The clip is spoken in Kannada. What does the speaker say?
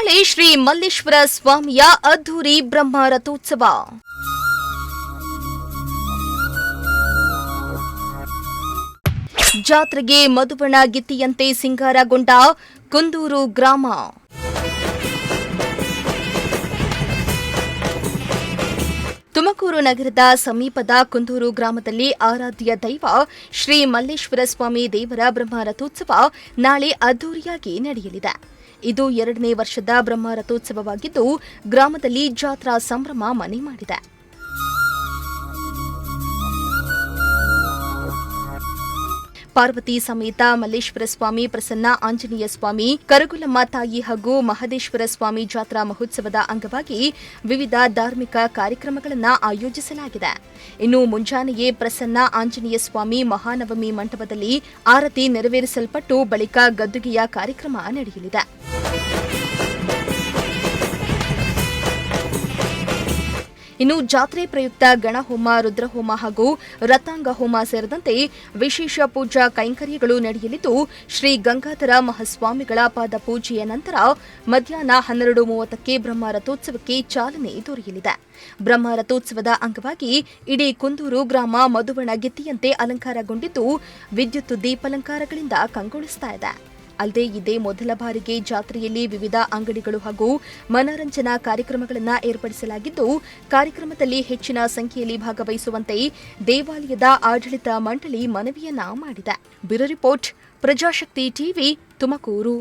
ನಾಳೆ ಶ್ರೀ ಮಲ್ಲೇಶ್ವರ ಸ್ವಾಮಿಯ ಅದ್ಧೂರಿ ಬ್ರಹ್ಮ ರಥೋತ್ಸವ. ಜಾತ್ರೆಗೆ ಮಧುಬಣ ಗಿತ್ತಿಯಂತೆ ಸಿಂಗಾರಗೊಂಡ ಕುಂದೂರು ಗ್ರಾಮ. ತುಮಕೂರು ನಗರದ ಸಮೀಪದ ಕುಂದೂರು ಗ್ರಾಮದಲ್ಲಿ ಆರಾಧ್ಯ ದೈವ ಶ್ರೀ ಮಲ್ಲೇಶ್ವರ ಸ್ವಾಮಿ ದೇವರ ಬ್ರಹ್ಮ ರಥೋತ್ಸವ ನಾಳೆ ಅದ್ದೂರಿಯಾಗಿ ನಡೆಯಲಿದೆ. ಇದು 2ನೇ ವರ್ಷದ ಬ್ರಹ್ಮ ರಥೋತ್ಸವವಾಗಿದ್ದು, ಗ್ರಾಮದಲ್ಲಿ ಜಾತ್ರಾ ಸಂಭ್ರಮ ಮನೆ ಮಾಡಿದೆ. ಪಾರ್ವತಿ ಸಮೇತ ಮಲ್ಲೇಶ್ವರ ಸ್ವಾಮಿ, ಪ್ರಸನ್ನ ಆಂಜನೇಯ ಸ್ವಾಮಿ, ಕರಗುಲಮ್ಮ ತಾಯಿ ಹಾಗೂ ಮಹದೇಶ್ವರ ಸ್ವಾಮಿ ಜಾತ್ರಾ ಮಹೋತ್ಸವದ ಅಂಗವಾಗಿ ವಿವಿಧ ಧಾರ್ಮಿಕ ಕಾರ್ಯಕ್ರಮಗಳನ್ನು ಆಯೋಜಿಸಲಾಗಿದೆ. ಇನ್ನು ಮುಂಜಾನೆಯೇ ಪ್ರಸನ್ನ ಆಂಜನೇಯ ಸ್ವಾಮಿ ಮಹಾನವಮಿ ಮಂಟಪದಲ್ಲಿ ಆರತಿ ನೆರವೇರಿಸಲ್ಪಟ್ಟು ಬಳಿಕ ಗದ್ದುಗೆಯ ಕಾರ್ಯಕ್ರಮ ನಡೆಯಲಿದೆ. ಇನ್ನು ಜಾತ್ರೆ ಪ್ರಯುಕ್ತ ಗಣಹೋಮ, ರುದ್ರಹೋಮ ಹಾಗೂ ರಥಾಂಗ ಹೋಮ ಸೇರಿದಂತೆ ವಿಶೇಷ ಪೂಜಾ ಕೈಂಕರ್ಯಗಳು ನಡೆಯಲಿದ್ದು, ಶ್ರೀ ಗಂಗಾಧರ ಮಹಾಸ್ವಾಮಿಗಳ ಪಾದ ಪೂಜೆಯ ನಂತರ ಮಧ್ಯಾಹ್ನ 12:30ಕ್ಕೆ ಬ್ರಹ್ಮ ರಥೋತ್ಸವಕ್ಕೆ ಚಾಲನೆ ದೊರೆಯಲಿದೆ. ಬ್ರಹ್ಮ ರಥೋತ್ಸವದ ಅಂಗವಾಗಿ ಇಡೀ ಕುಂದೂರು ಗ್ರಾಮ ಮಧುಬಣ ಗಿತ್ತಿಯಂತೆ ಅಲಂಕಾರಗೊಂಡಿದ್ದು, ವಿದ್ಯುತ್ ದೀಪಾಲಂಕಾರಗಳಿಂದ ಕಂಗೊಳಿಸ್ತಾ ಇದೆ. ಅಲ್ಲದೆ ಇದೇ ಮೊದಲ ಬಾರಿಗೆ ಜಾತ್ರೆಯಲ್ಲಿ ವಿವಿಧ ಅಂಗಡಿಗಳು ಹಾಗೂ ಮನರಂಜನಾ ಕಾರ್ಯಕ್ರಮಗಳನ್ನು ಏರ್ಪಡಿಸಲಾಗಿದ್ದು, ಕಾರ್ಯಕ್ರಮದಲ್ಲಿ ಹೆಚ್ಚಿನ ಸಂಖ್ಯೆಯಲ್ಲಿ ಭಾಗವಹಿಸುವಂತೆ ದೇವಾಲಯದ ಆಡಳಿತ ಮಂಡಳಿ ಮನವಿಯನ್ನ ಮಾಡಿದೆ. Bureau report, Prajashakti TV, Tumakuru.